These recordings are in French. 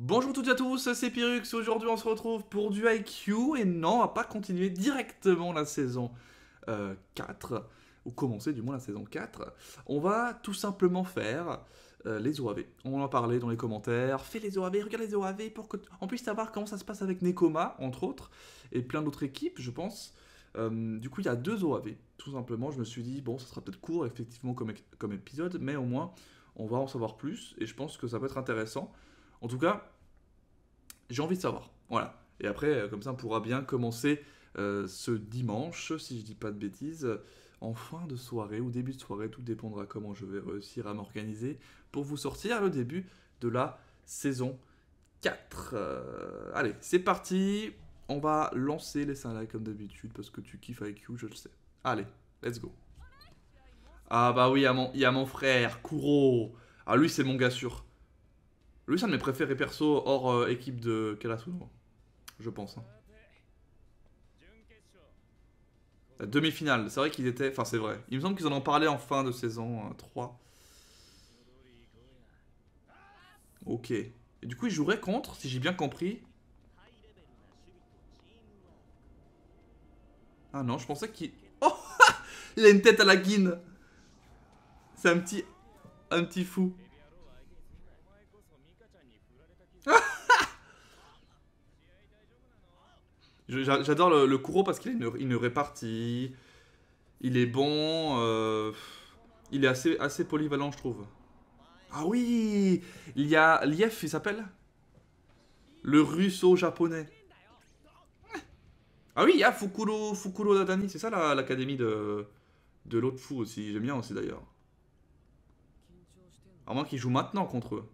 Bonjour toutes et à tous, c'est Pyrrhux. Aujourd'hui on se retrouve pour du IQ. Et non, on va pas continuer directement la saison 4, ou commencer du moins la saison 4. On va tout simplement faire les OAV. On en parlait dans les commentaires. Fais les OAV, regarde les OAV pour qu'on puisse savoir comment ça se passe avec Nekoma, entre autres, et plein d'autres équipes, je pense. Du coup, il y a 2 OAV. Tout simplement, je me suis dit, bon, ça sera peut-être court, effectivement, comme épisode, mais au moins, on va en savoir plus, et je pense que ça peut être intéressant. En tout cas, j'ai envie de savoir. Voilà. Et après, comme ça, on pourra bien commencer ce dimanche, si je dis pas de bêtises, en fin de soirée ou début de soirée. Tout dépendra comment je vais réussir à m'organiser pour vous sortir le début de la saison 4. Allez, c'est parti. On va lancer les 5 likes comme d'habitude parce que tu kiffes IQ, je le sais. Allez, let's go. Ah bah oui, il y a mon frère, Kuro. Ah lui, c'est mon gars sûr. Lui, c'est un de mes préférés perso hors équipe de Karasuno, je pense. Hein. La demi-finale, c'est vrai qu'ils étaient... Enfin, c'est vrai. Il me semble qu'ils en ont parlé en fin de saison 3. Ok. Et du coup, ils joueraient contre, si j'ai bien compris. Ah non, je pensais qu'il... Oh il a une tête à la guine. C'est un petit fou. J'adore le Kuro parce qu'il a une répartie. Il est bon. Il est assez polyvalent, je trouve. Ah oui, il y a Lief, il s'appelle le russo-japonais. Ah oui, il y a Fukuro Dadani, c'est ça l'académie de l'autre fou aussi. J'aime bien aussi d'ailleurs. À moins qu'ils jouent maintenant contre eux.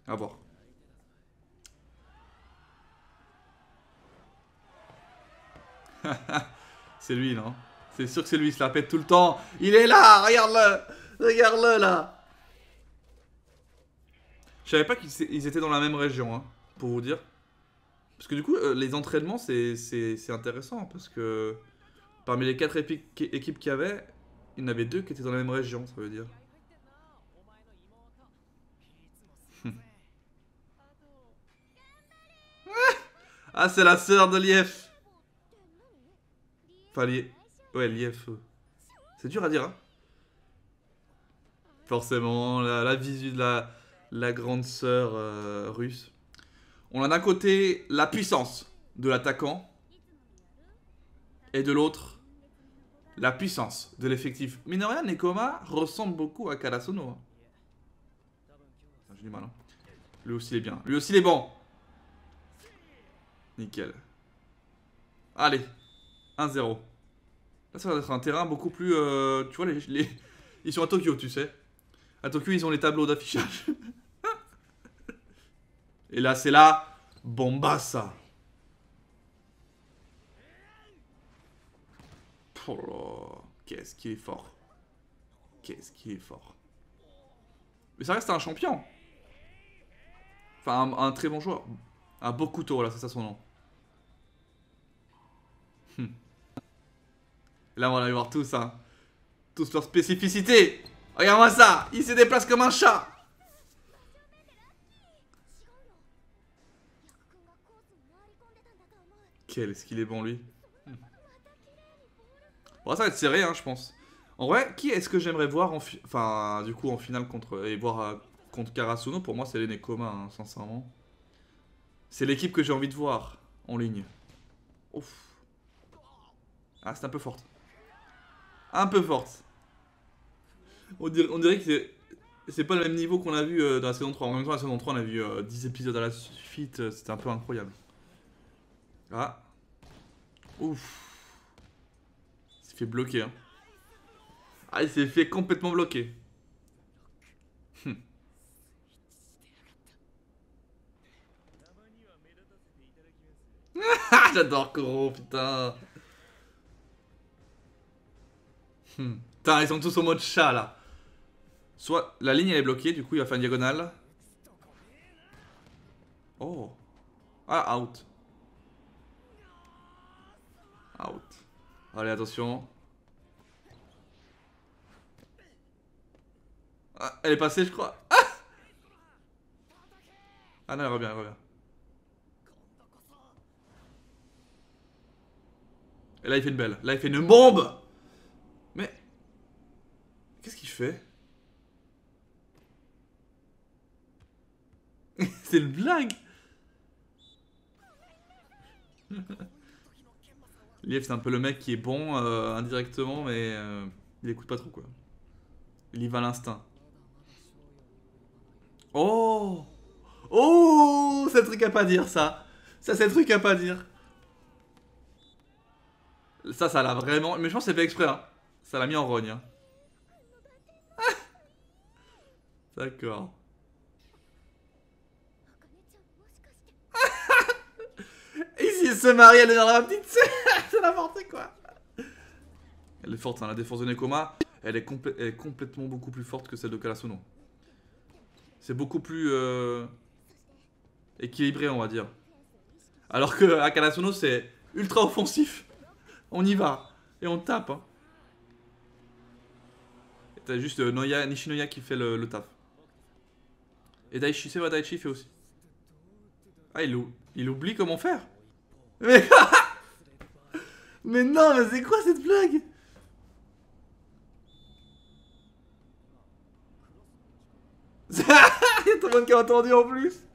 À voir. C'est lui, non? C'est sûr que c'est lui, il se la pète tout le temps. Il est là, regarde-le. Regarde-le là. Je savais pas qu'ils étaient dans la même région, hein, pour vous dire. Parce que du coup, les entraînements, c'est intéressant. Parce que parmi les 4 équipes qu'il y avait, il y en avait 2 qui étaient dans la même région, ça veut dire. Ah, c'est la sœur de Lief. Enfin, ouais, Lief. C'est dur à dire, hein. Forcément, la visu de la grande sœur russe. On a d'un côté la puissance de l'attaquant. Et de l'autre, la puissance de l'effectif. Mine de rien, Nekoma ressemble beaucoup à Karasuno. Hein. J'ai du mal. Hein. Lui aussi, il est bien. Lui aussi, il est bon. Nickel. Allez, 1-0. Là, ça va être un terrain beaucoup plus... tu vois, ils sont à Tokyo, tu sais. À Tokyo, ils ont les tableaux d'affichage. Et là, c'est la Bombassa. Oh, qu'est-ce qu'il est fort. Qu'est-ce qu'il est fort. Mais ça reste un champion. Enfin, un très bon joueur. Un Bokuto, là, c'est ça son nom. Là, on va aller voir tous, hein. Tous leurs spécificités. Regarde-moi ça. Il se déplace comme un chat. Quel est-ce qu'il est bon, lui. Bon, ça va être serré, hein, je pense. En vrai, qui est-ce que j'aimerais voir enfin, du coup, en finale contre... Et voir contre Karasuno, pour moi, c'est les Nekoma, hein, sincèrement. C'est l'équipe que j'ai envie de voir en ligne. Ouf. Ah, c'est un peu forte. Un peu forte. On dirait que c'est pas le même niveau qu'on a vu dans la saison 3. En même temps, la saison 3, on a vu 10 épisodes à la suite. C'était un peu incroyable. Ah. Ouf. Il s'est fait bloquer. Hein. Ah, il s'est fait complètement bloquer. J'adore Koro, putain. Putain, ils sont tous au mode chat là. Soit la ligne elle est bloquée, du coup il va faire une diagonale. Oh. Ah, out. Out. Allez, attention. Ah, elle est passée, je crois. Ah Ah non, elle revient, elle revient. Et là, il fait une belle. Là, il fait une bombe. Mais... Qu'est-ce qu'il fait? C'est une blague. Lief, c'est un peu le mec qui est bon indirectement, mais il écoute pas trop, quoi. Il y va à l'instinct. Oh! Oh! C'est le truc à pas dire, ça. Ça, c'est le truc à pas dire. Ça l'a vraiment... Mais je pense que c'est fait exprès, hein. Ça l'a mis en rogne, hein. D'accord. Et s'il se marie, elle deviendra ma petite sœur. C'est n'importe quoi. Elle est forte, hein. La défense de Nekoma, elle est complètement beaucoup plus forte que celle de Karasuno. C'est beaucoup plus équilibré, on va dire. Alors que à Karasuno, c'est ultra offensif. On y va. Et on tape, hein. Et t'as juste Nishinoya qui fait le taf. Et Daichi, c'est vrai, Daichi fait aussi. Ah, il oublie comment faire. Mais, mais non, mais c'est quoi cette blague? Il y a tout le monde qui a entendu en plus.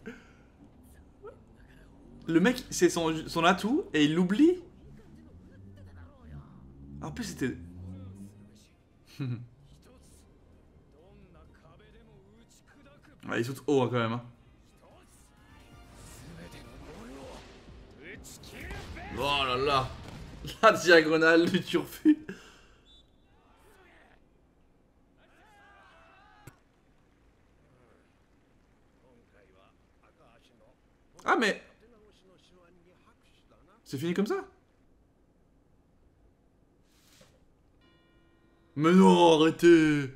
Le mec, c'est son atout et il l'oublie. En plus, c'était... Ouais, il saute haut hein, quand même. Hein. Oh là là. La diagonale du turfu. Ah mais... C'est fini comme ça? Mais non, arrêtez.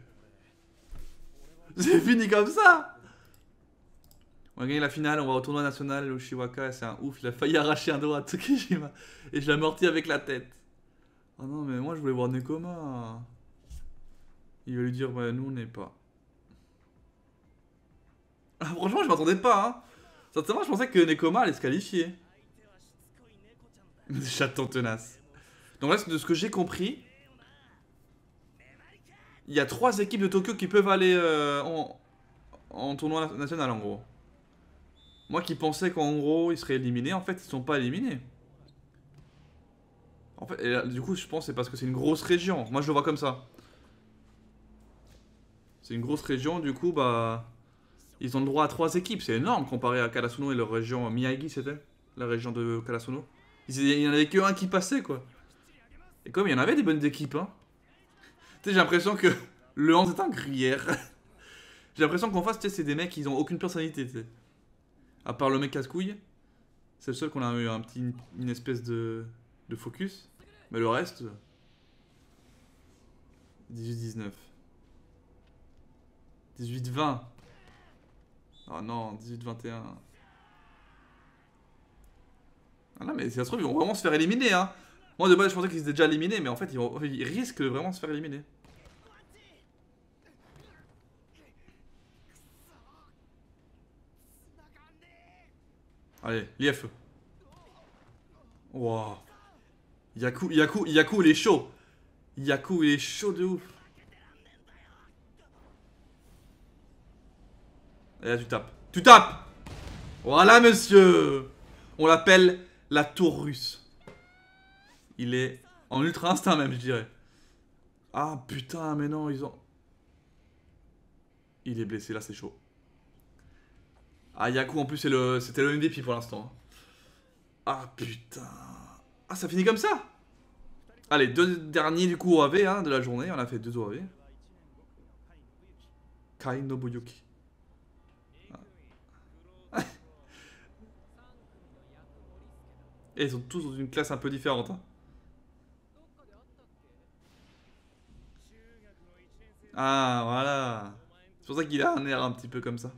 C'est fini comme ça. On va gagner la finale, on va au tournoi national, au Shiwaka, c'est un ouf, il a failli arracher un doigt à Tsukishima. Et je l'ai amorti avec la tête. Oh non, mais moi je voulais voir Nekoma. Il va lui dire, ouais, nous on n'est pas. Ah, franchement, je m'attendais pas, hein. Sincèrement, je pensais que Nekoma allait se qualifier. Chaton tenace. Donc là, de ce que j'ai compris, il y a 3 équipes de Tokyo qui peuvent aller en tournoi national, en gros. Moi qui pensais qu'en gros, ils seraient éliminés, en fait, ils sont pas éliminés. En fait, et là, du coup, je pense que c'est parce que c'est une grosse région. Moi, je le vois comme ça. C'est une grosse région, du coup, bah... Ils ont le droit à 3 équipes. C'est énorme comparé à Karasuno et leur région Miyagi, c'était la région de Karasuno. Il y en avait que un qui passait, quoi. Et comme il y en avait des bonnes équipes, hein. Tu sais, j'ai l'impression que le Hans est un gruyère. J'ai l'impression qu'en face, tu sais, c'est des mecs qui ont aucune personnalité, tu sais. À part le mec casse-couille. C'est le seul qu'on a eu une espèce de focus. Mais le reste... 18-19. 18-20. Oh non, 18-21. Ah non, mais si ça se trouve, ils vont vraiment se faire éliminer, hein. Moi, de base, je pensais qu'ils étaient déjà éliminés, mais en fait, ils risquent de vraiment se faire éliminer. Allez, l'IF. Wow. Yaku, il est chaud. Yaku, il est chaud de ouf. Et là, tu tapes. Tu tapes! Voilà, monsieur! On l'appelle la tour russe. Il est en ultra instinct, même, je dirais. Ah, putain, mais non, ils ont... Il est blessé, là, c'est chaud. Ah, Yaku, en plus, c'était le MVP pour l'instant. Ah, putain. Ah, ça finit comme ça? Allez, 2 derniers, du coup, OAV hein, de la journée. On a fait 2 OAV. Kai Nobuyuki. Et ils sont tous dans une classe un peu différente. Hein. Ah, voilà. C'est pour ça qu'il a un air un petit peu comme ça.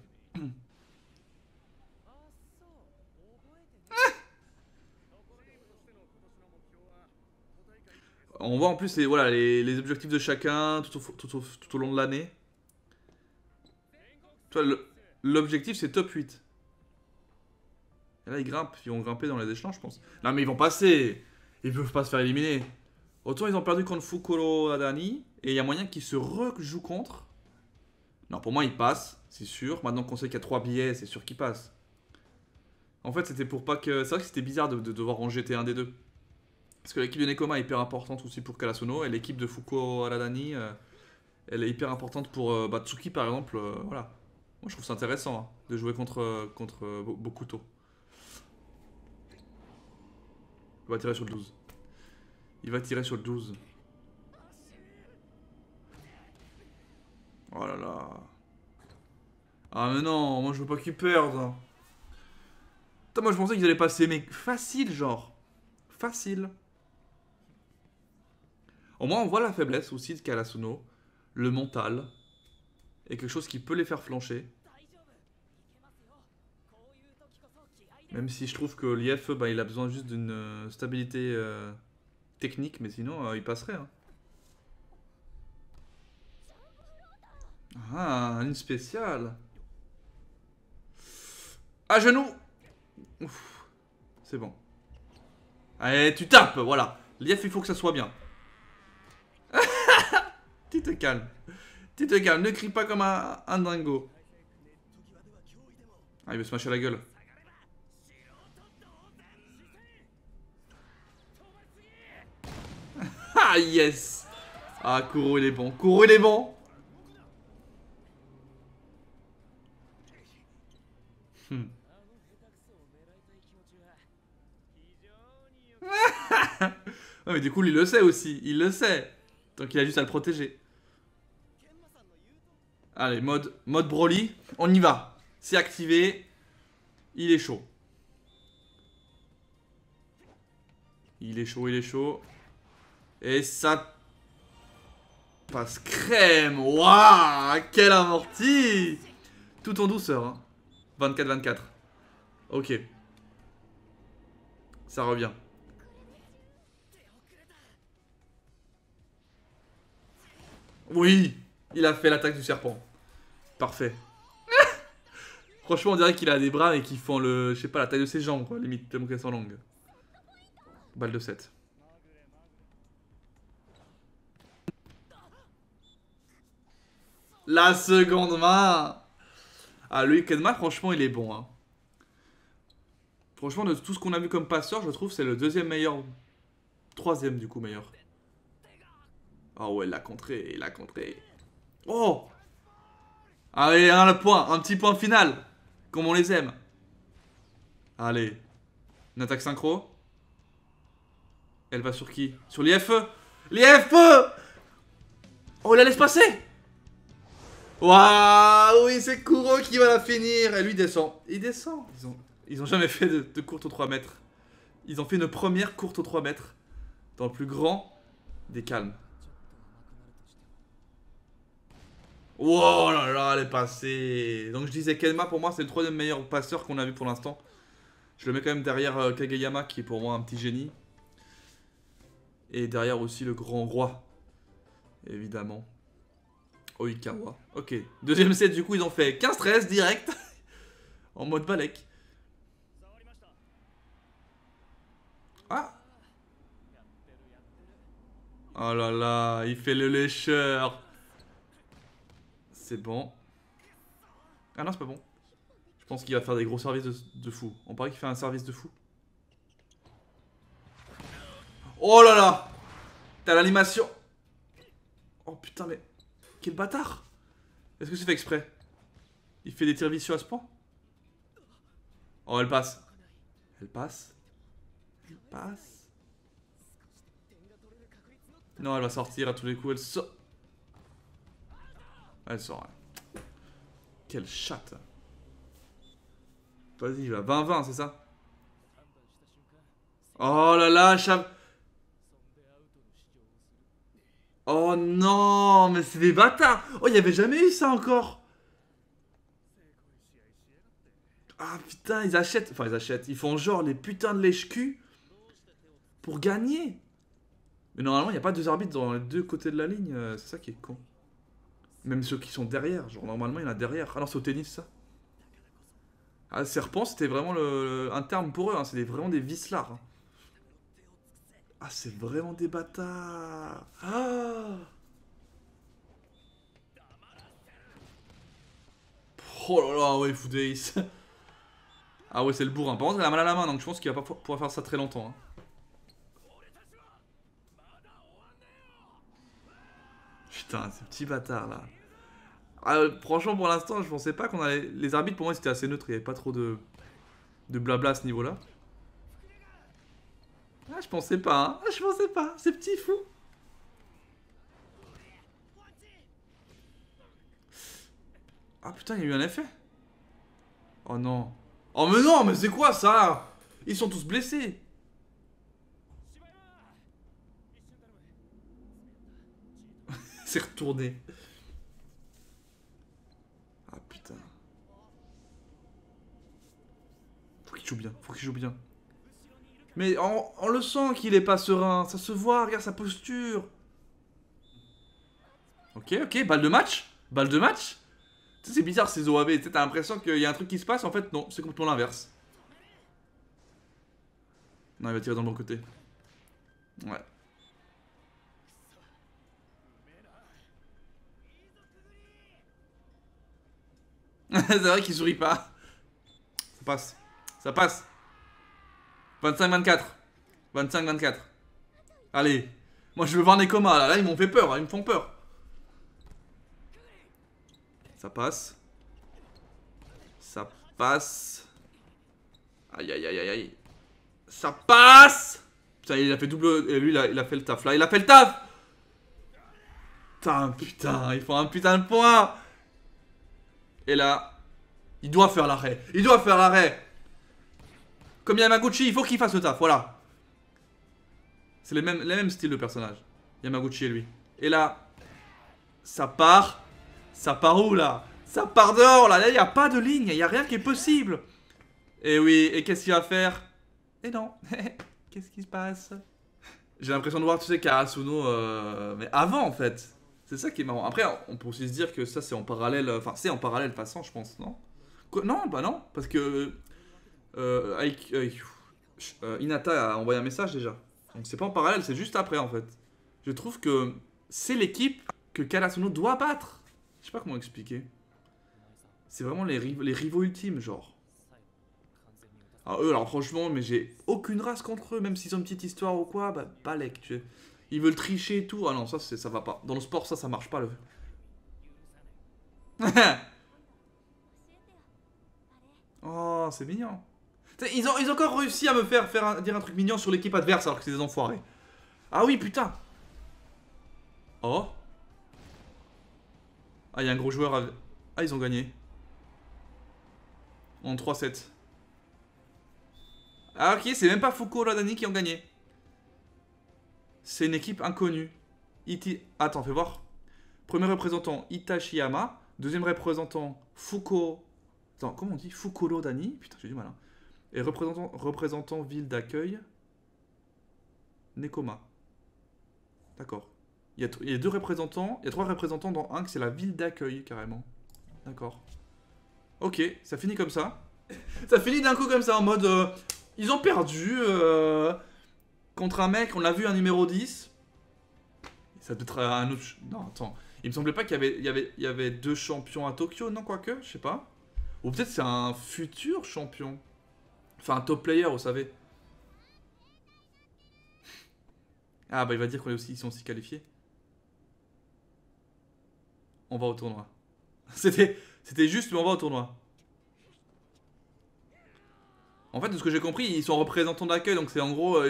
On voit en plus voilà, les objectifs de chacun tout au long de l'année. L'objectif c'est top 8. Et là, ils grimpent. Ils vont grimper dans les échelons, je pense. Non, mais ils vont passer. Ils peuvent pas se faire éliminer. Autant ils ont perdu contre Fukuro Adani. Et il y a moyen qu'ils se rejouent contre. Non, pour moi, ils passent. C'est sûr. Maintenant qu'on sait qu'il y a 3 billets, c'est sûr qu'ils passent. En fait, c'était pour pas que... C'est vrai que c'était bizarre de devoir en jeter un des deux. Parce que l'équipe de Nekoma est hyper importante aussi pour Karasuno. Et l'équipe de Fukuro Adani, elle est hyper importante pour Tsuki, par exemple. Voilà. Moi, je trouve ça intéressant hein, de jouer contre Bokuto. Il va tirer sur le 12. Il va tirer sur le 12. Oh là là. Ah mais non, moi je veux pas qu'ils perdent. Putain, moi je pensais qu'ils allaient passer, mais facile genre. Facile. Au moins on voit la faiblesse aussi de Karasuno. Le mental. Et quelque chose qui peut les faire flancher. Même si je trouve que l'IF, bah, il a besoin juste d'une stabilité technique, mais sinon il passerait. Hein. Ah, une spéciale. À genoux. C'est bon. Allez, tu tapes, voilà. L'IF, il faut que ça soit bien. Tu te calmes. Tu te calmes, ne crie pas comme un dingo. Ah, il veut se mâcher la gueule. Ah, yes. Ah, Kuro, il est bon. Kuro, il est bon. Ouais, mais du coup, il le sait aussi. Il le sait. Donc, il a juste à le protéger. Allez, mode Broly. On y va. C'est activé. Il est chaud. Il est chaud, il est chaud. Et ça passe crème. Waouh, quel amorti. Tout en douceur. Hein. 24-24. Ok. Ça revient. Oui, il a fait l'attaque du serpent. Parfait. Franchement, on dirait qu'il a des bras et qu'ils font le... Je sais pas, la taille de ses jambes, quoi. Limite, tellement qu'elles sont longues. Balle de 7. La seconde main. Ah, lui, Kenma, franchement, il est bon. Hein. Franchement, de tout ce qu'on a vu comme passeur, je trouve c'est le deuxième meilleur. Troisième, du coup, meilleur. Ah ouais, il l'a contré, il l'a contré. Oh. Allez, un point, un petit point final. Comme on les aime. Allez. Une attaque synchro. Elle va sur qui? Sur l'IFE. L'IFE. Oh, il la laisse passer. Waouh, oui, c'est Kuro qui va la finir. Et lui descend. Il descend. Ils ont jamais fait de courte aux 3 mètres. Ils ont fait une première courte aux 3 mètres. Dans le plus grand des calmes. Oh là là, elle est passée. Donc je disais Kenma, pour moi, c'est le troisième meilleur passeur qu'on a vu pour l'instant. Je le mets quand même derrière Kageyama, qui est pour moi un petit génie. Et derrière aussi le grand roi. Évidemment. Oikawa. Ok. Deuxième set, du coup, ils ont fait 15-13 direct. En mode Balek. Ah. Oh là là, il fait le lécheur. C'est bon. Ah non, c'est pas bon. Je pense qu'il va faire des gros services de fou. On paraît qu'il fait un service de fou. Oh là là. T'as l'animation. Oh putain, mais... Quel bâtard. Est-ce que c'est fait exprès? Il fait des tirs vicieux à ce point? Oh, elle passe. Elle passe. Elle passe. Non, elle va sortir à tous les coups. Elle sort. Elle sort. Ouais. Quelle chatte. Vas-y, il va 20-20, c'est ça? Oh là là, Oh non, mais c'est des bâtards. Oh, il n'y avait jamais eu ça encore. Ah putain, ils achètent. Enfin, ils achètent. Ils font genre les putains de lèche-cul pour gagner. Mais normalement, il n'y a pas deux arbitres dans les deux côtés de la ligne. C'est ça qui est con. Même ceux qui sont derrière. Genre, normalement, il y en a derrière. Ah non, c'est au tennis, ça. Ah, serpent, c'était vraiment un terme pour eux, hein. C'était vraiment des vicelards, hein. Ah, c'est vraiment des bâtards. Ah. Oh là là, ouais, Foudace. Ah ouais, c'est le bourrin. Par contre, il a mal à la main, donc je pense qu'il va pas pouvoir faire ça très longtemps, hein. Putain, ces petits bâtards, là. Ah, franchement, pour l'instant, je pensais pas qu'on allait... Les arbitres, pour moi, c'était assez neutre. Il n'y avait pas trop de blabla à ce niveau-là. Ah, je pensais pas, hein. Ah, je pensais pas. Ces petits fous. Ah, putain, il y a eu un effet. Oh non. Oh, mais non, mais c'est quoi, ça? Ils sont tous blessés. C'est retourné. Ah, putain. Faut qu'il joue bien. Faut qu'il joue bien. Mais on le sent qu'il est pas serein. Ça se voit, regarde sa posture. Ok, ok, balle de match. Balle de match. Tu sais, c'est bizarre ces OAV. Tu sais, t'as l'impression qu'il y a un truc qui se passe. En fait, non, c'est complètement l'inverse. Non, il va tirer dans le bon côté. Ouais. C'est vrai qu'il sourit pas. Ça passe. Ça passe. 25-24. 25-24. Allez. Moi, je veux voir Nekoma. Là, ils m'ont fait peur. Hein, ils me font peur. Ça passe. Ça passe. Aïe, aïe, aïe, aïe, aïe. Ça passe. Putain, il a fait double... Et lui, il a fait le taf, là. Il a fait le taf. Putain, putain. Il faut un putain de point. Et là... Il doit faire l'arrêt. Il doit faire l'arrêt. Comme Yamaguchi, il faut qu'il fasse le taf. Voilà. C'est les mêmes styles de personnages. Yamaguchi et lui. Et là... Ça part. Ça part où, là? Ça part dehors, là. Là, il n'y a pas de ligne. Il n'y a rien qui est possible. Et oui. Et qu'est-ce qu'il va faire? Et non. Qu'est-ce qui se passe? J'ai l'impression de voir, tu sais, Karasuno, mais avant, en fait. C'est ça qui est marrant. Après, on peut aussi se dire que ça, c'est en parallèle. Enfin, c'est en parallèle, de toute façon, je pense, non? Quoi? Non, bah non. Parce que... Hinata a envoyé un message, déjà. Donc, c'est pas en parallèle, c'est juste après, en fait. Je trouve que c'est l'équipe que Karasuno doit battre. Je sais pas comment expliquer. C'est vraiment les rivaux ultimes, genre. Alors eux, alors franchement, mais j'ai aucune race contre eux, même s'ils ont une petite histoire ou quoi, bah balèque, tu sais. Ils veulent tricher et tout. Ah non, ça va pas. Dans le sport, ça marche pas, le... Oh, c'est mignon. Ils ont encore réussi à me dire un truc mignon sur l'équipe adverse alors que c'est des enfoirés. Ah oui, putain. Oh. Ah, il y a un gros joueur. Ah, ils ont gagné. En 3-7. Ah ok, c'est même pas Foucault Lodani qui ont gagné. C'est une équipe inconnue. Attends, fais voir. Premier représentant Itachiyama. Deuxième représentant Foucault... Attends, comment on dit? Foucault Lodani. Putain, j'ai du mal, hein. Et représentant ville d'accueil Nekoma. D'accord. Il y a deux représentants. Il y a trois représentants dans un que c'est la ville d'accueil, carrément. D'accord. Ok, ça finit comme ça. Ça finit d'un coup comme ça, en mode... ils ont perdu contre un mec, on l'a vu, un numéro 10. Ça peut être un autre... Non, attends. Il me semblait pas qu'il y avait deux champions à Tokyo, non, quoique, je sais pas. Ou peut-être c'est un futur champion. Enfin, un top player, vous savez. Ah, bah il va dire qu'ils sont aussi qualifiés. On va au tournoi. C'était juste, mais on va au tournoi. En fait, de ce que j'ai compris, ils sont représentants d'accueil, donc c'est en gros...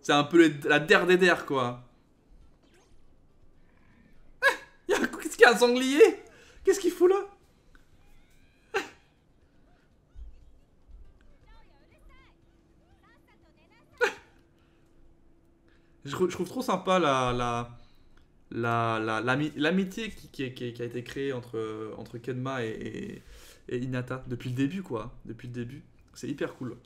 c'est un peu la der des der, quoi. Qu'est-ce qu'il y a, un sanglier? Qu'est-ce qu'il fout là? Je trouve trop sympa l'amitié qui a été créée entre Kenma et Hinata depuis le début, quoi. Depuis le début. C'est hyper cool.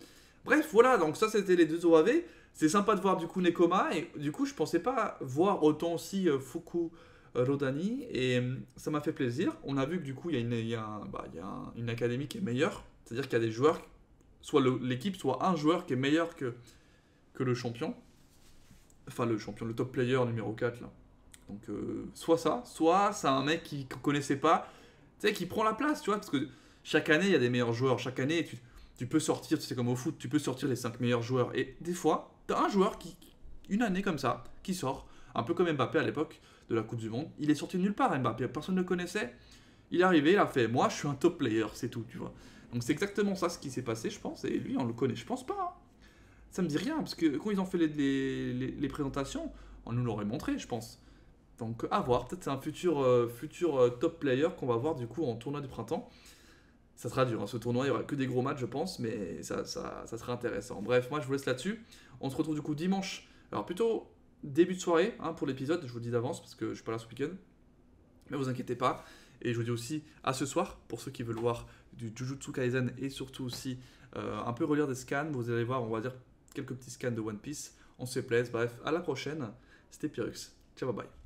Bref, voilà, donc ça c'était les deux OAV. C'est sympa de voir du coup Nekoma, et du coup je pensais pas voir autant aussi Fuku Rodani, et ça m'a fait plaisir. On a vu que du coup, il y a une académie qui est meilleure, c'est-à-dire qu'il y a des joueurs, soit l'équipe, soit un joueur qui est meilleur que le champion, enfin le champion, le top player numéro 4 là. Donc soit ça, soit c'est un mec qu'on connaissait pas, tu sais, qui prend la place, tu vois, parce que chaque année il y a des meilleurs joueurs, chaque année tu peux sortir, tu sais, comme au foot, tu peux sortir les 5 meilleurs joueurs, et des fois, t'as un joueur une année comme ça, qui sort, un peu comme Mbappé à l'époque de la Coupe du Monde, il est sorti de nulle part, Mbappé, personne ne le connaissait, il est arrivé, il a fait, moi je suis un top player, c'est tout, tu vois. Donc c'est exactement ça ce qui s'est passé, je pense, et lui on le connaît, je pense pas, hein. Ça me dit rien, parce que quand ils ont fait les présentations, on nous l'aurait montré, je pense. Donc à voir, peut-être c'est un futur top player qu'on va voir du coup en tournoi du printemps. Ça sera dur, hein, ce tournoi, il n'y aura que des gros matchs je pense, mais ça sera intéressant. Bref, moi je vous laisse là-dessus. On se retrouve du coup dimanche, alors plutôt début de soirée hein, pour l'épisode, je vous le dis d'avance parce que je suis pas là ce week-end. Mais vous inquiétez pas, et je vous dis aussi à ce soir, pour ceux qui veulent voir du Jujutsu Kaisen et surtout aussi un peu relire des scans, vous allez voir, on va dire, quelques petits scans de One Piece, on se plaise, bref, à la prochaine, c'était Pyrrhus, ciao bye bye.